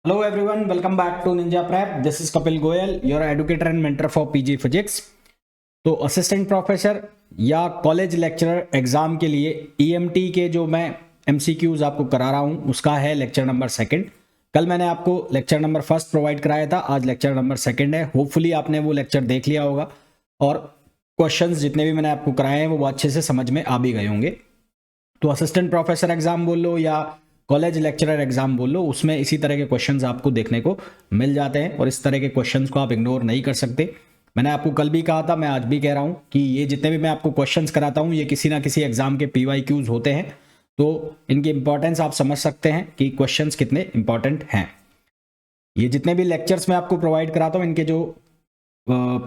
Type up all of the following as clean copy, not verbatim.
Hello everyone, welcome back to Ninja Prep. This is Kapil Goyal, your educator and mentor for PG Physics. तो assistant professor या college lecturer exam के लिए EMT के जो मैं MCQs आपको करा रहा हूँ उसका है लेक्चर नंबर सेकंड। कल मैंने आपको लेक्चर नंबर फर्स्ट प्रोवाइड कराया था, आज लेक्चर नंबर सेकंड है। होपफुली आपने वो लेक्चर देख लिया होगा और क्वेश्चंस जितने भी मैंने आपको कराए हैं वो अच्छे से समझ में आ भी गए होंगे। तो असिस्टेंट प्रोफेसर एग्जाम बोल लो या कॉलेज लेक्चरर एग्जाम बोल लो, उसमें इसी तरह के क्वेश्चंस आपको देखने को मिल जाते हैं और इस तरह के क्वेश्चंस को आप इग्नोर नहीं कर सकते। मैंने आपको कल भी कहा था, मैं आज भी कह रहा हूं कि ये जितने भी मैं आपको क्वेश्चंस कराता हूं ये किसी ना किसी एग्जाम के PYQs होते हैं, तो इनकी इंपॉर्टेंस आप समझ सकते हैं कि क्वेश्चंस कितने इंपॉर्टेंट हैं। ये जितने भी लेक्चर्स मैं आपको प्रोवाइड कराता हूँ इनके जो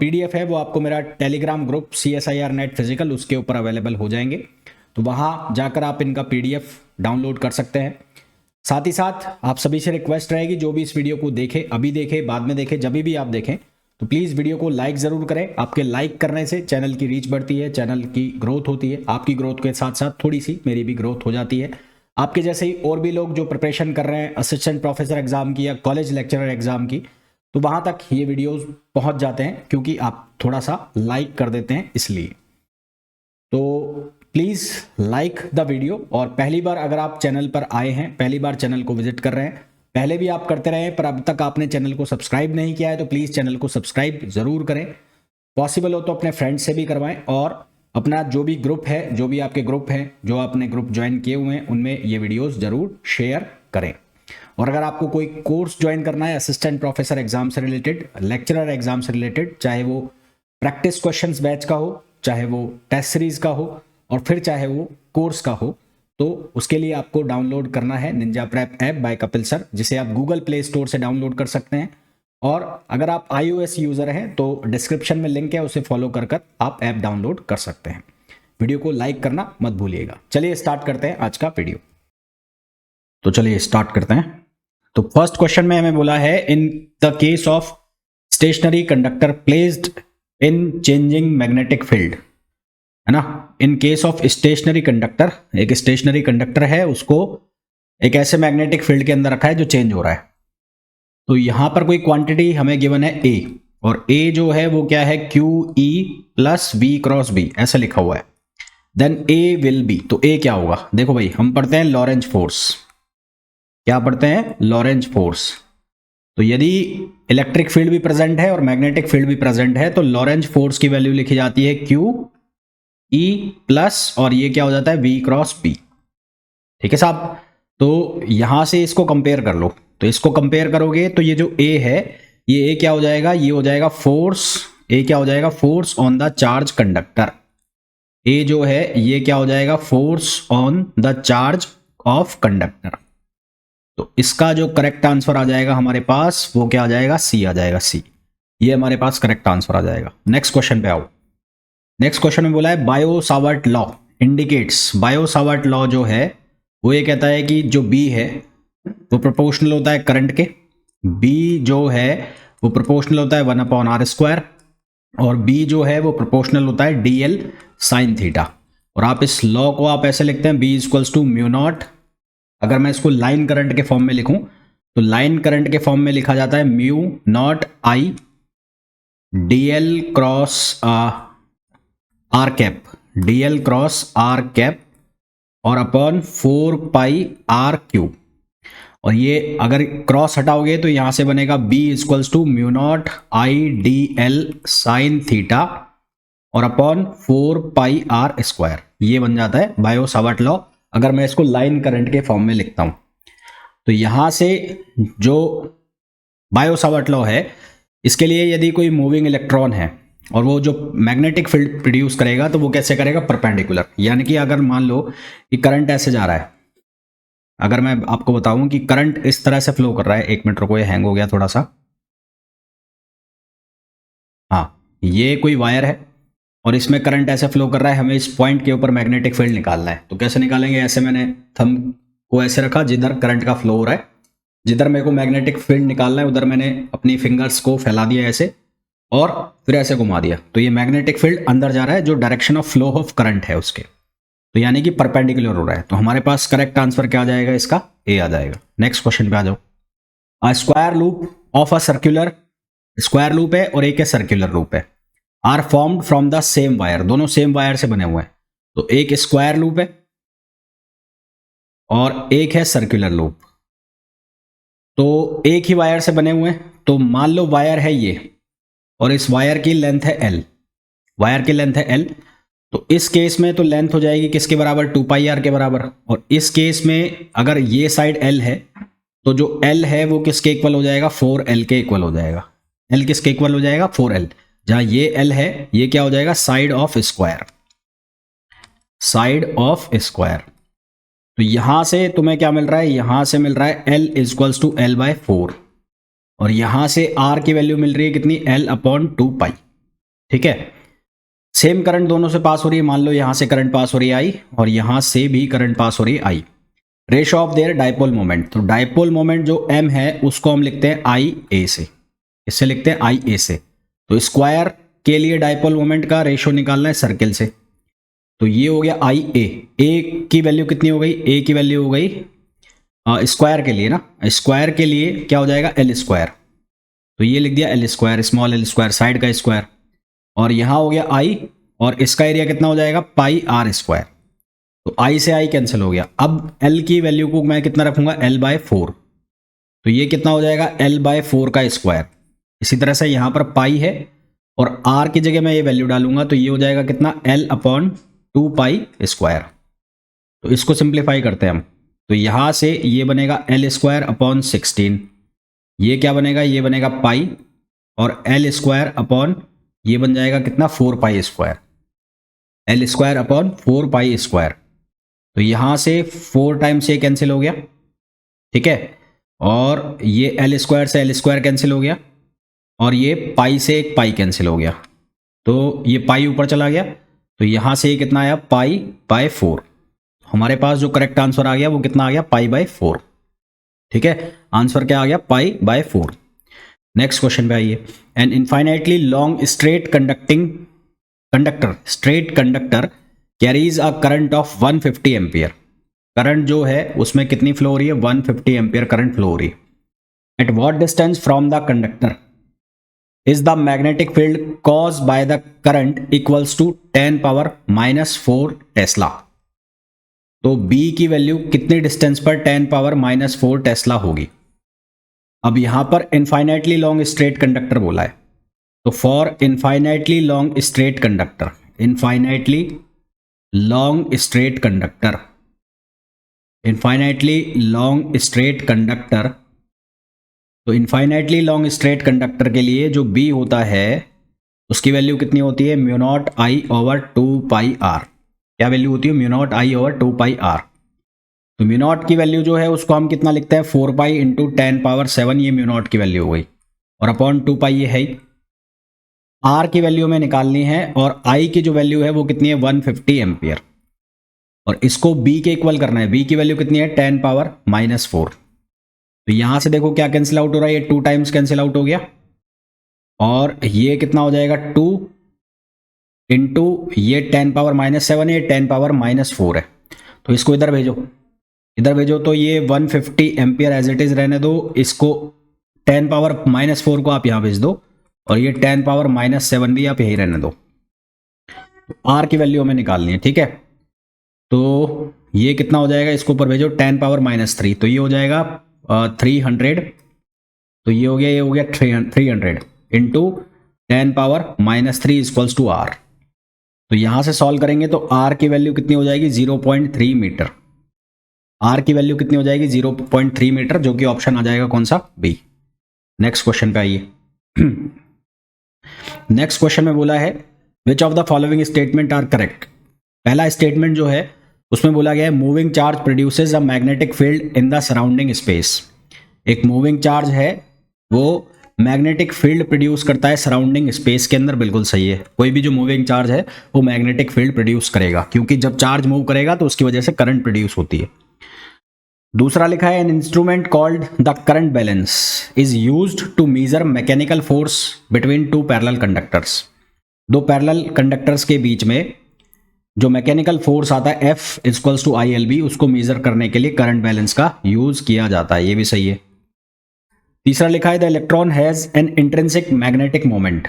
PDF है वो आपको मेरा Telegram group CSIR net physical उसके ऊपर अवेलेबल हो जाएंगे, तो वहाँ जाकर आप इनका PDF डाउनलोड कर सकते हैं। साथ ही साथ आप सभी से रिक्वेस्ट रहेगी, जो भी इस वीडियो को देखे, अभी देखे, बाद में देखे, जब भी आप देखें तो प्लीज़ वीडियो को लाइक ज़रूर करें। आपके लाइक करने से चैनल की रीच बढ़ती है, चैनल की ग्रोथ होती है। आपकी ग्रोथ के साथ साथ थोड़ी सी मेरी भी ग्रोथ हो जाती है। आपके जैसे ही और भी लोग जो प्रिपरेशन कर रहे हैं असिस्टेंट प्रोफेसर एग्जाम की या कॉलेज लेक्चरर एग्जाम की, तो वहाँ तक ये वीडियोज़ पहुँच जाते हैं क्योंकि आप थोड़ा सा लाइक कर देते हैं इसलिए। तो प्लीज़ लाइक द वीडियो, और पहली बार अगर आप चैनल पर आए हैं, पहली बार चैनल को विजिट कर रहे हैं, पहले भी आप करते रहे हैं पर अब तक आपने चैनल को सब्सक्राइब नहीं किया है, तो प्लीज़ चैनल को सब्सक्राइब ज़रूर करें। पॉसिबल हो तो अपने फ्रेंड्स से भी करवाएं और अपना जो भी ग्रुप है, जो भी आपके ग्रुप हैं, जो आपने ग्रुप ज्वाइन किए हुए हैं, उनमें ये वीडियोज़ ज़रूर शेयर करें। और अगर आपको कोई कोर्स ज्वाइन करना है असिस्टेंट प्रोफेसर एग्जाम से रिलेटेड, लेक्चरर एग्जाम से रिलेटेड, चाहे वो प्रैक्टिस क्वेश्चंस बैच का हो, चाहे वो टेस्ट सीरीज का हो, और फिर चाहे वो कोर्स का हो, तो उसके लिए आपको डाउनलोड करना है Ninja prep app by Kapil sir, जिसे आप गूगल प्ले स्टोर से डाउनलोड कर सकते हैं। और अगर आप iOS यूज़र हैं तो डिस्क्रिप्शन में लिंक है, उसे फॉलो कर आप ऐप डाउनलोड कर सकते हैं। वीडियो को लाइक करना मत भूलिएगा। चलिए स्टार्ट करते हैं आज का वीडियो। तो चलिए स्टार्ट करते हैं। तो फर्स्ट क्वेश्चन में हमें बोला है, in the case of stationary conductor placed in changing magnetic field, है ना। In case of stationary conductor, एक स्टेशनरी कंडक्टर है, उसको एक ऐसे मैग्नेटिक फील्ड के अंदर रखा है जो चेंज हो रहा है। तो यहां पर कोई क्वांटिटी हमें गिवन है A, और A जो है वो क्या है, QE plus V cross B ऐसा लिखा हुआ है। देन A विल बी, तो A क्या होगा, देखो भाई हम पढ़ते हैं लॉरेंज फोर्स। क्या पढ़ते हैं, लॉरेंज फोर्स। तो यदि इलेक्ट्रिक फील्ड भी प्रेजेंट है और मैग्नेटिक फील्ड भी प्रेजेंट है तो लॉरेंज फोर्स की वैल्यू लिखी जाती है QE प्लस, और ये क्या हो जाता है, V क्रॉस B। ठीक है साहब। तो यहां से इसको कंपेयर कर लो, तो इसको कंपेयर करोगे तो ये जो A है, ये A क्या हो जाएगा, ये हो जाएगा फोर्स। A क्या हो जाएगा, force on the charge conductor. A जो है ये क्या हो जाएगा, force on the charge of conductor. तो इसका जो करेक्ट आंसर आ जाएगा हमारे पास वो क्या आ जाएगा, C आ जाएगा, C। ये हमारे पास करेक्ट आंसर आ जाएगा। नेक्स्ट क्वेश्चन पे आओ। नेक्स्ट क्वेश्चन में बोला है, Biot Savart law indicates. Biot Savart law जो है वो ये कहता है कि जो B है वो प्रोपोर्शनल होता है करंट के। B जो है वो प्रोपोर्शनल होता है 1/r², और B जो है वो प्रोपोर्शनल होता है DL साइन थीटा। और आप इस लॉ को आप ऐसे लिखते हैं, B equals to mu naught. अगर मैं इसको लाइन करंट के फॉर्म में लिखूं तो लाइन करंट के फॉर्म में लिखा जाता है mu naught I DL cross R cap, DL cross R cap, और अपॉन 4πr3। और ये अगर क्रॉस हटाओगे तो यहां से बनेगा B equals to mu naught I DL sine theta और अपॉन 4πr²। ये बन जाता है बायो सावर्ट लॉ, अगर मैं इसको लाइन करंट के फॉर्म में लिखता हूं। तो यहां से जो बायो सावर्ट लॉ है, इसके लिए यदि कोई मूविंग इलेक्ट्रॉन है और वो जो मैग्नेटिक फील्ड प्रोड्यूस करेगा तो वो कैसे करेगा, परपेंडिकुलर। यानी कि अगर मान लो कि करंट ऐसे जा रहा है, अगर मैं आपको बताऊं कि करंट इस तरह से फ्लो कर रहा है, एक मिनट रुको, ये हैंग हो गया थोड़ा सा। हाँ, ये कोई वायर है और इसमें करंट ऐसे फ्लो कर रहा है, हमें इस पॉइंट के ऊपर मैग्नेटिक फील्ड निकालना है। तो कैसे निकालेंगे, ऐसे मैंने थंब को ऐसे रखा जिधर करंट का फ्लो हो रहा है, जिधर मेरे को मैग्नेटिक फील्ड निकालना है उधर मैंने अपनी फिंगर्स को फैला दिया ऐसे, और फिर ऐसे घुमा दिया। तो ये मैग्नेटिक फील्ड अंदर जा रहा है जो direction of flow of current है उसके, तो यानी कि परपेंडिकुलर हो रहा है। तो हमारे पास करेक्ट आंसर क्या आ जाएगा, इसका A आ जाएगा। नेक्स्ट क्वेश्चन पे आ जाओ। Square loop of a circular, square loop है और एक है सर्कुलर लूप है, are formed from the same wire, दोनों सेम वायर से बने हुए हैं। तो एक स्क्वायर लूप है और एक है सर्कुलर लूप, तो एक ही वायर से बने हुए हैं। तो मान लो वायर है ये और इस वायर की लेंथ है एल, वायर की लेंथ है एल। तो इस केस में तो लेंथ हो जाएगी किसके बराबर, 2 पाई आर के बराबर। और इस केस में अगर ये साइड एल है तो जो एल है वो किसके इक्वल हो जाएगा, 4L के इक्वल हो जाएगा। एल किसके इक्वल हो जाएगा, 4L। जहां ये एल है ये क्या हो जाएगा, side of square, side of square. तो यहां से तुम्हें क्या मिल रहा है, यहां से मिल रहा है L इक्वल्स टू L/4 और यहां से R की वैल्यू मिल रही है कितनी, L/2 पाई। ठीक है, सेम करंट दोनों से पास हो रही है, मान लो यहां से करंट पास हो रही है I और यहां से भी करंट पास हो रही है I। Ratio of their dipole moment, तो डाइपोल मोमेंट जो M है उसको हम लिखते हैं IA से, इससे लिखते हैं IA से। तो स्क्वायर के लिए डाइपोल मोमेंट का रेशो निकालना है सर्किल से, तो ये हो गया IA। ए की वैल्यू कितनी हो गई, ए की वैल्यू हो गई स्क्वायर के लिए ना, स्क्वायर के लिए क्या हो जाएगा, L स्क्वायर। तो ये लिख दिया L square, small L square, side का स्क्वायर। और यहाँ हो गया I और इसका एरिया कितना हो जाएगा, पाई आर स्क्वायर। तो I से I कैंसिल हो गया। अब L की वैल्यू को मैं कितना रखूंगा, L/4। तो ये कितना हो जाएगा, L/4 का स्क्वायर। इसी तरह से यहाँ पर पाई है और R की जगह मैं ये वैल्यू डालूंगा तो ये हो जाएगा कितना, L/2 पाई स्क्वायर। तो इसको सिंप्लीफाई करते हैं हम, तो यहां से ये बनेगा L²/16, ये क्या बनेगा, ये बनेगा पाई और L² ये बन जाएगा कितना, 4 pi square, L²/4 pi square. तो यहां से 4 टाइम्स ये कैंसिल हो गया, ठीक है, और ये L² से L² कैंसिल हो गया और ये पाई से एक पाई कैंसिल हो गया, तो ये पाई ऊपर चला गया। तो यहां से ये कितना आया, पाई/4। हमारे पास जो करेक्ट आंसर आ गया वो कितना आ गया, पाई/4। ठीक है, आंसर क्या आ गया, पाई/4। नेक्स्ट क्वेश्चन पे आइए। An infinitely long straight conductor carries a current of 150 ampere. Current जो है उसमें कितनी फ्लो हो रही है, 150 एम्पियर करंट फ्लो हो रही है। At what distance from the conductor is the magnetic field cause by the current equals to 10⁻⁻4 tesla. तो B की वैल्यू कितनी डिस्टेंस पर 10⁻⁻4 टेस्ला होगी। अब यहां पर इनफाइनाइटली लॉन्ग स्ट्रेट कंडक्टर बोला है, तो for infinitely long straight conductor, infinitely long straight conductor, infinitely long straight conductor, तो इनफाइनाइटली लॉन्ग स्ट्रेट कंडक्टर के लिए जो B होता है उसकी वैल्यू कितनी होती है, μ0I/2 पाई r। क्या वैल्यू होती है, μ0I/2 पाई r। तो μ0 की वैल्यू जो है उसको हम कितना लिखते हैं, 4 पाई इंटू 10⁻7, ये μ0 की वैल्यू हो गई और अपॉन 2 पाई ये है ही। R की वैल्यू में निकालनी है और I की जो वैल्यू है वो कितनी है, 150 एम्पियर, और इसको B के इक्वल करना है। B की वैल्यू कितनी है, 10⁻⁻4। तो यहां से देखो क्या कैंसिल आउट हो रहा है, ये 2 टाइम्स कैंसिल आउट हो गया और ये कितना हो जाएगा, 2 इंटू ये 10⁻⁻7 है, 10⁻⁻4 है। तो इसको इधर भेजो, इधर भेजो, तो ये 150 एम्पियर एज इट इज रहने दो, इसको 10⁻⁻4 को आप यहां भेज दो और ये 10⁻⁻7 भी आप यही रहने दो। तो R की वैल्यू हमें निकालनी है, ठीक है। तो ये कितना हो जाएगा, इसको ऊपर भेजो 10⁻⁻3, तो ये हो जाएगा 300, तो ये हो गया 300 इंटू 10⁻⁻3 इक्वल्स टू R। तो यहां से सॉल्व करेंगे तो R की वैल्यू कितनी हो जाएगी, 0.3 मीटर। R की वैल्यू कितनी हो जाएगी, 0.3 मीटर, जो कि ऑप्शन आ जाएगा कौन सा, B। नेक्स्ट क्वेश्चन पे आइए। नेक्स्ट क्वेश्चन में बोला है which of the following statement are correct. पहला स्टेटमेंट जो है उसमें बोला गया है moving charge produces a magnetic field in the surrounding space. एक मूविंग चार्ज है वो मैग्नेटिक फील्ड प्रोड्यूस करता है सराउंडिंग स्पेस के अंदर, बिल्कुल सही है। कोई भी जो मूविंग चार्ज है वो मैग्नेटिक फील्ड प्रोड्यूस करेगा, क्योंकि जब चार्ज मूव करेगा तो उसकी वजह से करंट प्रोड्यूस होती है। दूसरा लिखा है an instrument called the current balance is used to measure mechanical force between 2 parallel conductors. 2 parallel conductors के बीच में जो मैकेनिकल फोर्स आता है F इक्वल्स टू ILB, उसको मेजर करने के लिए करंट बैलेंस का यूज किया जाता है, ये भी सही है। तीसरा लिखा है the electron has an intrinsic magnetic moment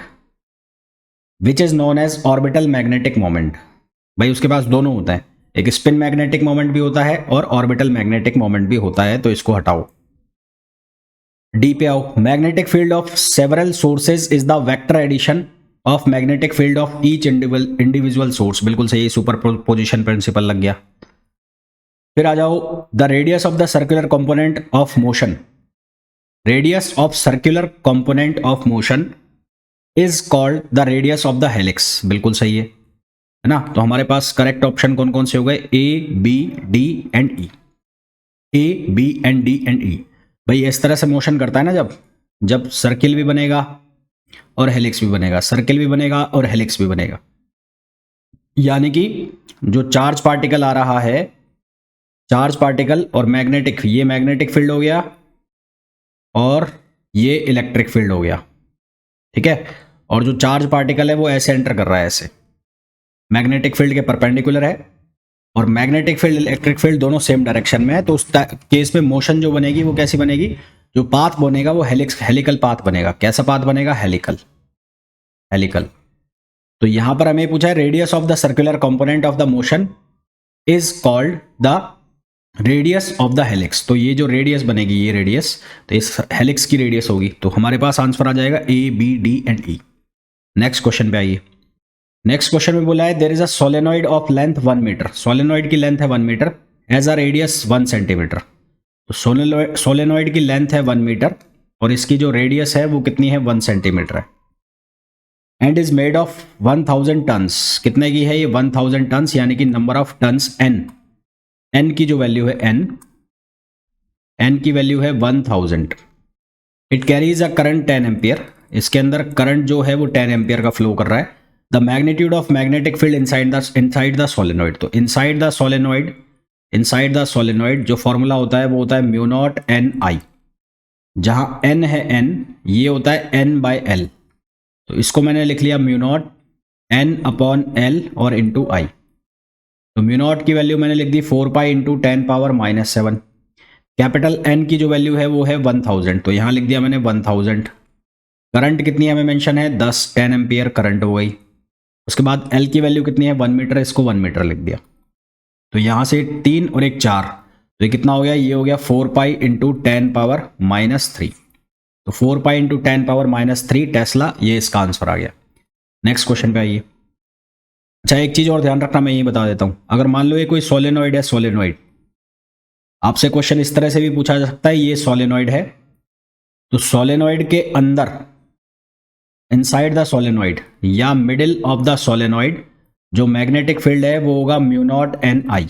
which is known as orbital magnetic moment. भाई उसके पास दोनों होता है, एक स्पिन मैग्नेटिक मोमेंट भी होता है और ऑर्बिटल मैग्नेटिक मोमेंट भी होता है, तो इसको हटाओ। डी पे आओ, magnetic field of several sources is the vector addition of magnetic field of each individual source. बिल्कुल सही, सुपर पोजिशन प्रिंसिपल लग गया। फिर आ जाओ, the radius of the circular component of motion, radius of circular component of motion is called the radius of the helix. बिल्कुल सही है ना। तो हमारे पास करेक्ट ऑप्शन कौन कौन से हो गए, A B D and E, A B and D and E. भाई इस तरह से मोशन करता है ना, जब सर्किल भी बनेगा और हेलिक्स भी बनेगा, सर्किल भी बनेगा और हेलिक्स भी बनेगा, यानी कि जो चार्ज पार्टिकल आ रहा है, चार्ज पार्टिकल और मैग्नेटिक, ये मैग्नेटिक फील्ड हो गया और ये इलेक्ट्रिक फील्ड हो गया, ठीक है। और जो चार्ज पार्टिकल है वो ऐसे एंटर कर रहा है, ऐसे मैग्नेटिक फील्ड के परपेंडिकुलर है, और मैग्नेटिक फील्ड इलेक्ट्रिक फील्ड दोनों सेम डायरेक्शन में है। तो उस केस में मोशन जो बनेगी वो कैसी बनेगी, जो पाथ बनेगा वो हेलिकल पाथ बनेगा। कैसा पाथ बनेगा, हेलिकल। तो यहां पर हमें पूछा है radius of the circular component of the motion is called the radius of the helix. तो ये जो रेडियस बनेगी, ये रेडियस, तो इस हेलिक्स की रेडियस होगी। तो हमारे पास आंसर आ जाएगा A B D and E. Next question पे आइए। नेक्स्ट क्वेश्चन में बोला है there is a solenoid of length 1 metre, solenoid की लेंथ है 1 metre, as a radius 1 centimetre. तो सोलेनॉइड की लेंथ है 1 मीटर और इसकी जो रेडियस है वो कितनी है, 1 सेंटीमीटर है, and is made of 1000 turns. कितने की है ये, 1000 टन्स, यानी कि नंबर ऑफ टन्स एन की जो वैल्यू है एन की वैल्यू है 1000। It carries a current 10 ampere, इसके अंदर करंट जो है वो 10 एम्पियर का फ्लो कर रहा है। The magnitude of magnetic field inside the solenoid. तो इनसाइड द सोलेनॉइड जो फॉर्मूला होता है वो होता है म्यू नॉट एन आई, जहां एन है एन, ये होता है एन बाय एल। तो इसको मैंने लिख लिया mu naught N upon L और इंटू आई। तो म्यू नॉट की वैल्यू मैंने लिख दी 4 pi into 10 power -7। Capital N की जो वैल्यू है वो है 1000, तो यहां लिख दिया मैंने 1000। करंट कितनी हमें मेंशन है, 10 एम्पियर करंट हो गई। उसके बाद एल की वैल्यू कितनी है, 1 मीटर, इसको 1 मीटर लिख दिया। तो यहां से 3 और 1 4, तो ये कितना हो गया, ये हो गया 4 पाई इंटू 10 पावर -3। तो 4 पाई इंटू 10 पावर -3 टेस्ला, ये इसका आंसर आ गया। नेक्स्ट क्वेश्चन पे आइए। अच्छा, एक चीज और ध्यान रखना, मैं ये बता देता हूं, अगर मान लो ये कोई सोलेनॉइड है, सोलेनॉइड, आपसे क्वेश्चन इस तरह से भी पूछा जा सकता है, ये सोलेनॉइड है, तो सोलेनॉइड के अंदर इनसाइड द सोलेनॉइड या मिडिल ऑफ द सोलेनॉइड जो मैग्नेटिक फील्ड है वो होगा म्यू नॉट एन आई,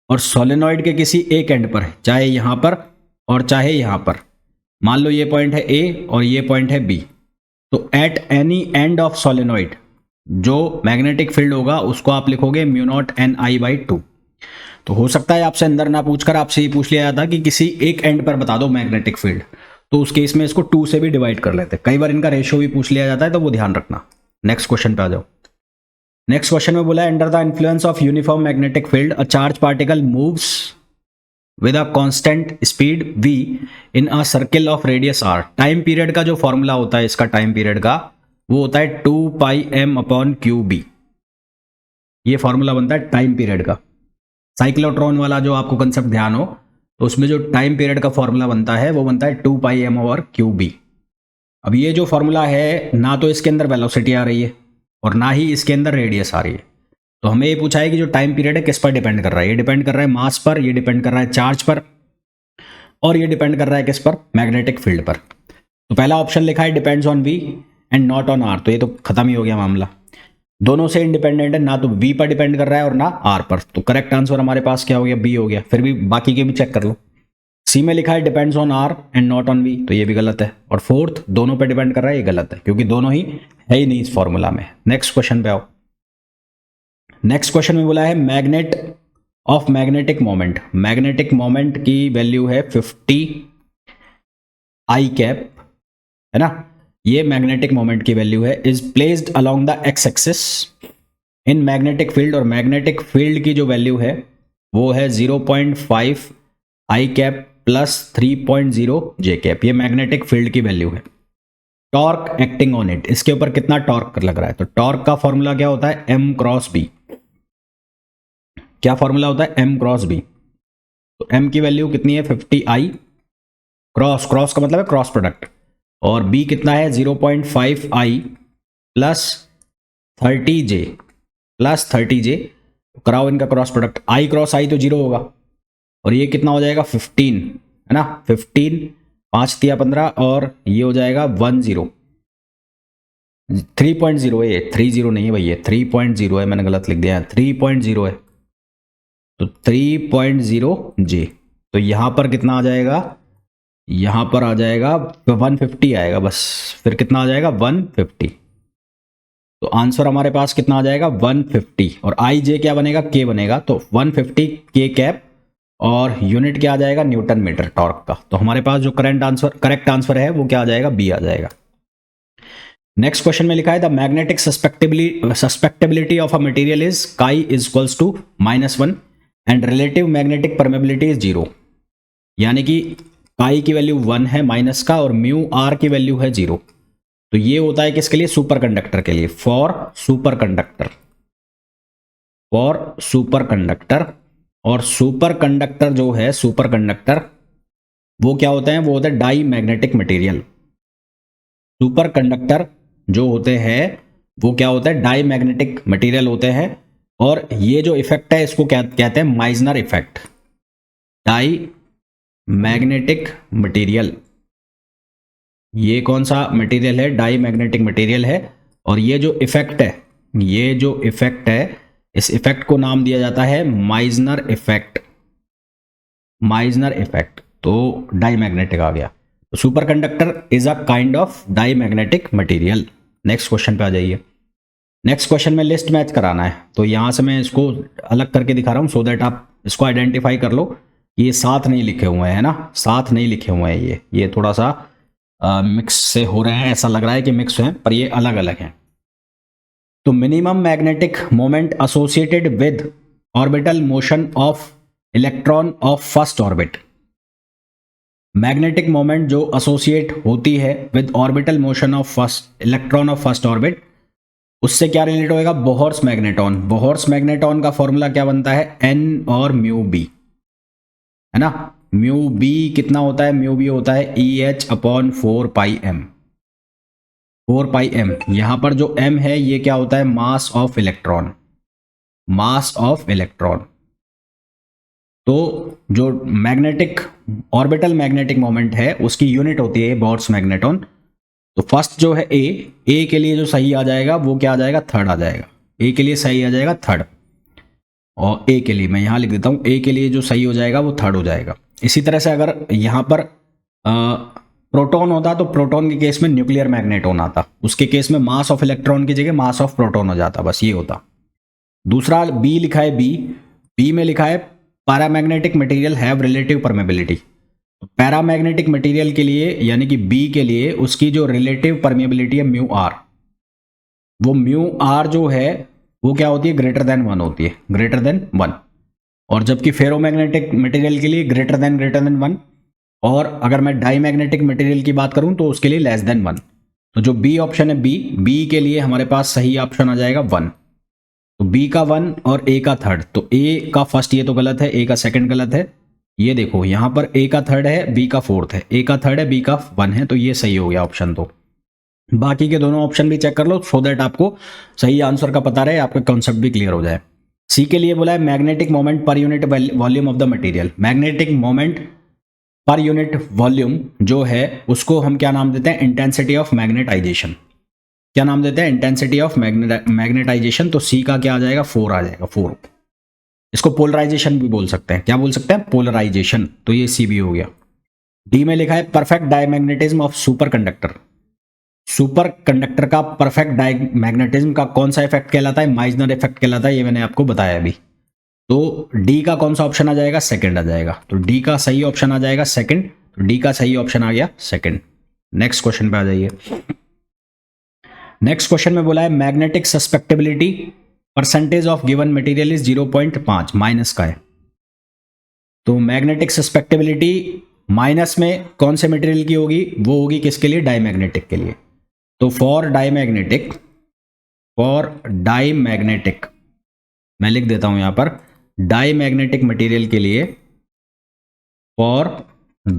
और सोलेनॉइड के किसी एक एंड पर, चाहे यहां पर और चाहे यहां पर, मान लो ये पॉइंट है ए और ये पॉइंट है बी, तो at any end of solenoid जो मैग्नेटिक फील्ड होगा उसको आप लिखोगे mu naught N I by 2। तो हो सकता है आपसे अंदर ना पूछकर आपसे ये पूछ लिया जाता कि किसी एक एंड पर बता दो मैग्नेटिक फील्ड, तो उस केस में इसको 2 से भी डिवाइड कर लेते। कई बार इनका रेशियो भी पूछ लिया जाता है, तो वो ध्यान रखना। नेक्स्ट क्वेश्चन पे आ जाओ। नेक्स्ट क्वेश्चन में बोला है under the influence of uniform magnetic field a charge particle moves with a constant speed v in a circle of radius r। Time period का जो फॉर्मूला होता है इसका, टाइम पीरियड का, वो होता है 2 पाई m अपॉन क्यू बी। ये फॉर्मूला बनता है टाइम पीरियड का। साइक्लोट्रॉन वाला जो आपको कंसेप्ट ध्यान हो, तो उसमें जो टाइम पीरियड का फॉर्मूला बनता है वो बनता है 2 पाई m ओवर क्यू बी। अब ये जो फॉर्मूला है, ना तो इसके अंदर वेलोसिटी आ रही है और ना ही इसके अंदर रेडियस आ रही है, तो हमें ये पूछा है कि जो टाइम पीरियड है किस पर डिपेंड कर रहा है। ये डिपेंड कर रहा है मास पर, ये डिपेंड कर रहा है चार्ज पर, और ये डिपेंड कर रहा है किस पर, मैग्नेटिक फील्ड पर। तो पहला ऑप्शन लिखा है depends on V and not on R, तो ये तो खत्म ही हो गया मामला, दोनों से इंडिपेंडेंट है, ना तो वी पर डिपेंड कर रहा है और ना आर पर। तो करेक्ट आंसर हमारे पास क्या हो गया, बी हो गया। फिर भी बाकी के भी चेक कर लो। सी में लिखा है depends on R and not on V, तो ये भी गलत है। और फोर्थ दोनों पे डिपेंड कर रहा है, ये गलत है, क्योंकि दोनों ही है ही नहीं इस फॉर्मूला में। नेक्स्ट क्वेश्चन पे आओ। नेक्स्ट क्वेश्चन में बोला है magnet of magnetic moment. Magnetic moment की वैल्यू है 50 आई कैप, है ना। ये मैग्नेटिक मोमेंट की वैल्यू है, is placed along the x axis in magnetic field, और मैग्नेटिक फील्ड की जो वैल्यू है वो है 0.5 आई कैप प्लस 3.0 जे कैप, ये मैग्नेटिक फील्ड की वैल्यू है। टॉर्क एक्टिंग ऑन इट, इसके ऊपर कितना टॉर्क लग रहा है, तो टॉर्क का फॉर्मूला क्या होता है, m क्रॉस b। क्या फॉर्मूला होता है, m क्रॉस b। तो m की वैल्यू कितनी है 50i, क्रॉस क्रॉस का मतलब है क्रॉस प्रोडक्ट, और b कितना है 0.5i plus 30j plus 30j, कराओ इनका cross product, i cross i तो 0 होगा, और ये कितना हो जाएगा 15 है ना, 15 5 तिया 15, और ये हो जाएगा 10 3.0 है, ये 30 नहीं है भाई, ये 3.0 है, मैंने गलत लिख दिया है, 3.0 है, तो 3.0 जे। तो यहां पर कितना आ जाएगा, यहां पर आ जाएगा 150 आएगा बस, फिर कितना आ जाएगा 150। तो आंसर हमारे पास कितना आ जाएगा 150, और आई जे क्या बनेगा, के बनेगा, तो 150 के कैप, और यूनिट क्या आ जाएगा न्यूटन मीटर टॉर्क का। तो हमारे पास जो करेक्ट आंसर है वो क्या आ जाएगा, बी आ जाएगा। नेक्स्ट क्वेश्चन में लिखा है the magnetic susceptibility of a material is chi is equals to -1 and relative magnetic permeability is 0। यानी कि काई की वैल्यू 1 है माइनस का, और म्यू आर की वैल्यू है 0। तो ये होता है किसके लिए, सुपर कंडक्टर के लिए, for super conductor, for super conductor. और सुपर कंडक्टर जो है, सुपर कंडक्टर वो क्या होते हैं, वो होते हैं diamagnetic material. Superconductor जो होते हैं वो क्या होता है, डाई मैग्नेटिक मटेरियल होते हैं। और ये जो इफेक्ट है इसको क्या कहते हैं, Meissner effect. Diamagnetic material, ये कौन सा मटेरियल है, डाई मैग्नेटिक मटेरियल है। और ये जो इफेक्ट है, ये जो इफेक्ट है, इस इफेक्ट को नाम दिया जाता है माइजनर इफेक्ट, माइजनर इफेक्ट। तो डाई मैग्नेटिक आ गया। तो superconductor is a kind of diamagnetic material. Next question पे आ जाइए। नेक्स्ट क्वेश्चन में लिस्ट मैच कराना है, तो यहां से मैं इसको अलग करके दिखा रहा हूं सो दैट आप इसको आइडेंटिफाई कर लो। ये साथ नहीं लिखे हुए हैं ना, साथ नहीं लिखे हुए हैं, ये थोड़ा सा मिक्स से हो रहे हैं, ऐसा लग रहा है कि मिक्स हैं पर ये अलग अलग हैं। तो minimum magnetic moment associated with orbital motion of electron of first orbit. Magnetic moment जो एसोसिएट होती है with orbital motion of first electron of first orbit, उससे क्या रिलेट होएगा, बोहर्स मैग्नेटॉन। बोहर्स मैग्नेटॉन का फॉर्मूला क्या बनता है, एन और म्यू बी, है ना। म्यू बी कितना होता है, म्यू बी होता है EH/4πm, 4πm। यहां पर जो m है ये क्या होता है, mass of electron, mass of electron. तो जो मैग्नेटिक ऑर्बिटल मैग्नेटिक मोमेंट है उसकी यूनिट होती है बोहर्स मैग्नेटॉन। तो फर्स्ट जो है ए के लिए जो सही आ जाएगा वो क्या आ जाएगा, थर्ड आ जाएगा। ए के लिए सही आ जाएगा थर्ड, और ए के लिए मैं यहां लिख देता हूं, ए के लिए जो सही हो जाएगा वो थर्ड हो जाएगा। इसी तरह से अगर यहां पर प्रोटॉन होता तो प्रोटॉन के केस में न्यूक्लियर मैग्नेटॉन आता, उसके केस में मास ऑफ इलेक्ट्रॉन की जगह मास ऑफ प्रोटॉन हो जाता, बस ये होता। दूसरा बी लिखा है, बी में लिखा है paramagnetic material have relative permeability. Paramagnetic material के लिए यानी कि बी के लिए उसकी जो रिलेटिव परमेबिलिटी है म्यू आर, वो म्यू आर जो है वो क्या होती है, ग्रेटर देन 1 होती है, ग्रेटर देन 1। और जबकि फेरोमैग्नेटिक मटेरियल के लिए ग्रेटर देन 1। और अगर मैं डाई मैग्नेटिक मटेरियल की बात करूं तो उसके लिए लेस देन 1। तो जो बी ऑप्शन है, बी के लिए हमारे पास सही ऑप्शन आ जाएगा 1। तो बी का 1 और ए का थर्ड, तो ए का फर्स्ट ये तो गलत है, ए का सेकंड गलत है। ये देखो यहां पर ए का थर्ड है, बी का फोर्थ है, ए का थर्ड है, बी का 1 है, तो ये सही हो गया ऑप्शन। तो बाकी के दोनों ऑप्शन भी चेक कर लो सो दैट आपको सही आंसर का पता रहे, आपका कॉन्सेप्ट भी क्लियर हो जाए। सी के लिए बोला है magnetic moment per unit volume of the material. Magnetic moment per unit volume जो है उसको हम क्या नाम देते हैं, इंटेंसिटी ऑफ मैग्नेटाइजेशन। क्या नाम देते हैं, इंटेंसिटी ऑफ मैग्नेटाइजेशन। तो सी का क्या आ जाएगा, 4 आ जाएगा, 4। इसको पोलराइजेशन भी बोल सकते हैं, क्या बोल सकते हैं, पोलराइजेशन। तो ये सी भी हो गया। डी में लिखा है perfect diamagnetism of super conductor. Super conductor का परफेक्ट डायमैग्नेटिज्म का कौन सा इफेक्ट कहलाता है, माइजनर इफेक्ट कहलाता है, ये मैंने आपको बताया अभी। तो डी का कौन सा ऑप्शन आ जाएगा, सेकंड आ जाएगा। तो डी का सही ऑप्शन आ जाएगा सेकंड, तो डी का सही ऑप्शन आ गया सेकंड। नेक्स्ट क्वेश्चन पे आ जाइए। नेक्स्ट क्वेश्चन में बोला है magnetic susceptibility percentage of given material is 0.5, minus का है। तो मैग्नेटिक सस्पेक्टेबिलिटी माइनस में कौन से मटेरियल की होगी, वो होगी किसके लिए, डाईमैग्नेटिक के लिए। तो फॉर डाईमैग्नेटिक मैं लिख देता हूं यहां पर, डाईमैग्नेटिक मटेरियल के लिए, for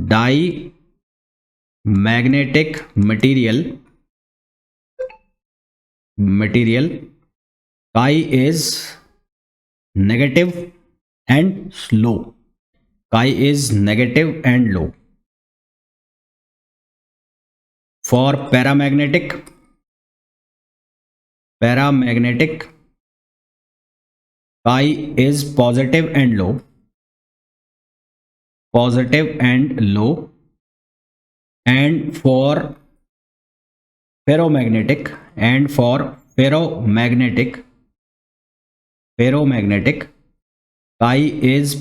diamagnetic material chi is negative and low, chi is negative and low. For paramagnetic chi is positive and low, and for ferromagnetic chi is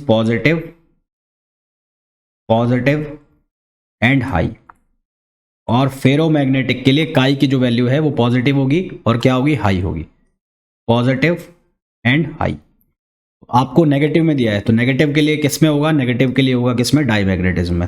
positive and high. और ferromagnetic के लिए काई की जो value है वो पॉजिटिव होगी और क्या होगी, हाई होगी, पॉजिटिव एंड हाई। आपको नेगेटिव में दिया है तो नेगेटिव के लिए किस में होगा, नेगेटिव के लिए होगा किस में, डाईमैग्नेटिज्म में।